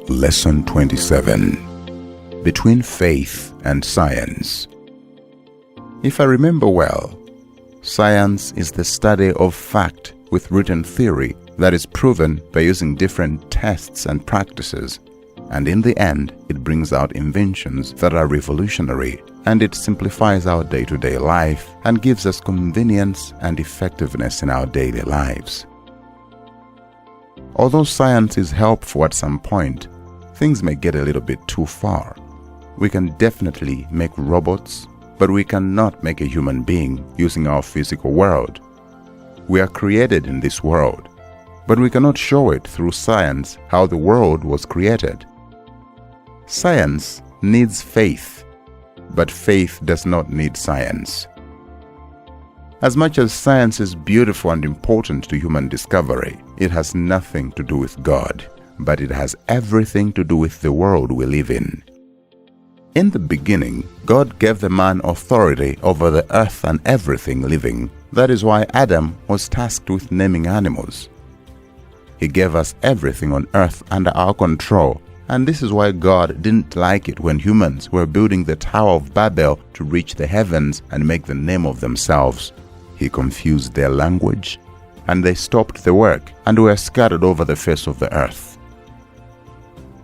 Lesson 27. Between Faith and Science. If I remember well, science is the study of fact with written theory that is proven by using different tests and practices, and in the end, it brings out inventions that are revolutionary, and it simplifies our day-to-day life and gives us convenience and effectiveness in our daily lives. Although science is helpful at some point, things may get a little bit too far. We can definitely make robots, but we cannot make a human being using our physical world. We are created in this world, but we cannot show it through science how the world was created. Science needs faith, but faith does not need science. As much as science is beautiful and important to human discovery, it has nothing to do with God, but it has everything to do with the world we live in. In the beginning, God gave the man authority over the earth and everything living. That is why Adam was tasked with naming animals. He gave us everything on earth under our control, and this is why God didn't like it when humans were building the Tower of Babel to reach the heavens and make the name of themselves. He confused their language, and they stopped the work and were scattered over the face of the earth.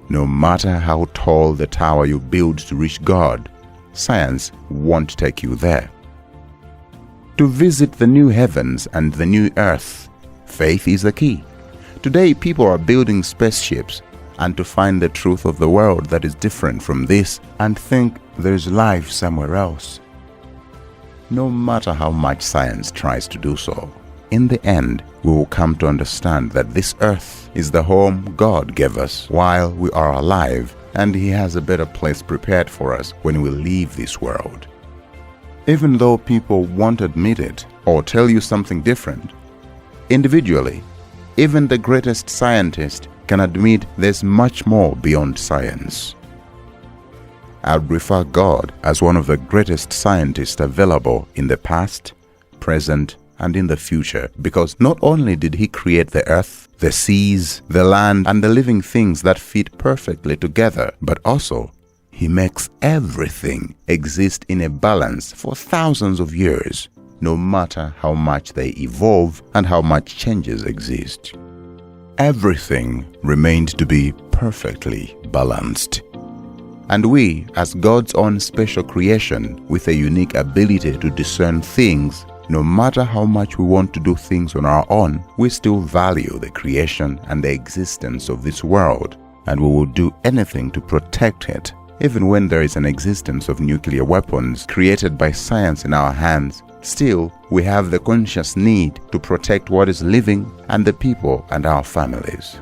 No matter how tall the tower you build to reach God, science won't take you there. To visit the new heavens and the new earth, faith is the key. Today, people are building spaceships and to find the truth of the world that is different from this and think there's life somewhere else. No matter how much science tries to do so, in the end, we will come to understand that this earth is the home God gave us while we are alive, and He has a better place prepared for us when we leave this world. Even though people won't admit it or tell you something different, individually, even the greatest scientist can admit there's much more beyond science. I would refer God as one of the greatest scientists available in the past, present, and in the future, because not only did He create the earth, the seas, the land, and the living things that fit perfectly together, but also He makes everything exist in a balance for thousands of years, no matter how much they evolve and how much changes exist. Everything remained to be perfectly balanced. And we, as God's own special creation with a unique ability to discern things, no matter how much we want to do things on our own, we still value the creation and the existence of this world, and we will do anything to protect it. Even when there is an existence of nuclear weapons created by science in our hands, still we have the conscious need to protect what is living and the people and our families.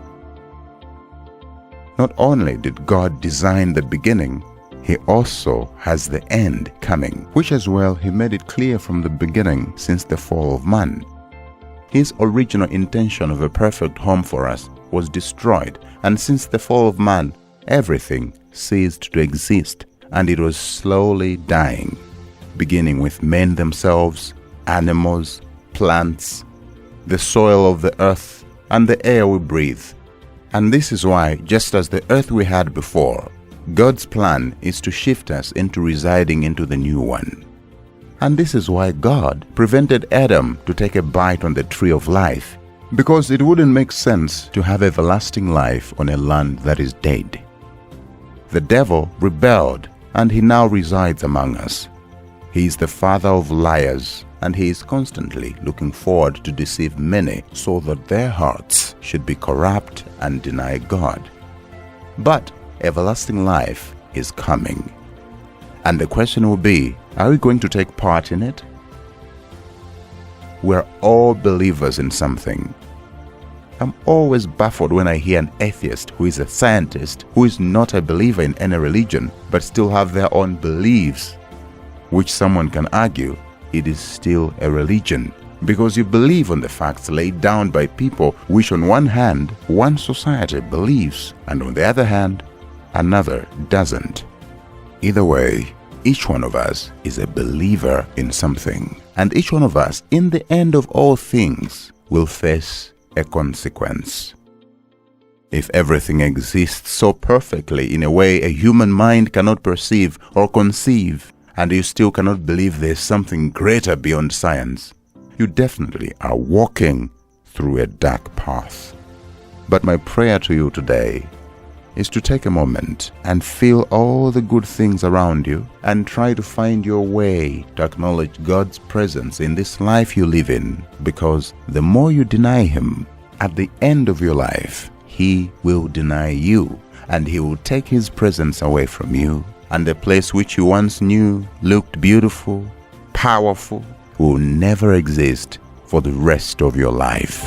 Not only did God design the beginning, He also has the end coming, which as well He made it clear from the beginning since the fall of man. His original intention of a perfect home for us was destroyed, and since the fall of man, everything ceased to exist, and it was slowly dying, beginning with men themselves, animals, plants, the soil of the earth, and the air we breathe. And this is why, just as the earth we had before, God's plan is to shift us into residing into the new one. And this is why God prevented Adam to take a bite on the tree of life, because it wouldn't make sense to have everlasting life on a land that is dead. The devil rebelled, and he now resides among us. He is the father of liars, and he is constantly looking forward to deceive many so that their hearts should be corrupt and deny God. But everlasting life is coming. And the question will be, are we going to take part in it? We're all believers in something. I'm always baffled when I hear an atheist who is a scientist who is not a believer in any religion but still have their own beliefs, which someone can argue it is still a religion because you believe on the facts laid down by people which on one hand one society believes and on the other hand another doesn't. Either way, each one of us is a believer in something, and each one of us in the end of all things will face a consequence. If everything exists so perfectly in a way a human mind cannot perceive or conceive, and you still cannot believe there's something greater beyond science, you definitely are walking through a dark path. But my prayer to you today is to take a moment and feel all the good things around you and try to find your way to acknowledge God's presence in this life you live in, because the more you deny Him, at the end of your life, He will deny you, and He will take His presence away from you, and the place which you once knew looked beautiful, powerful, will never exist for the rest of your life.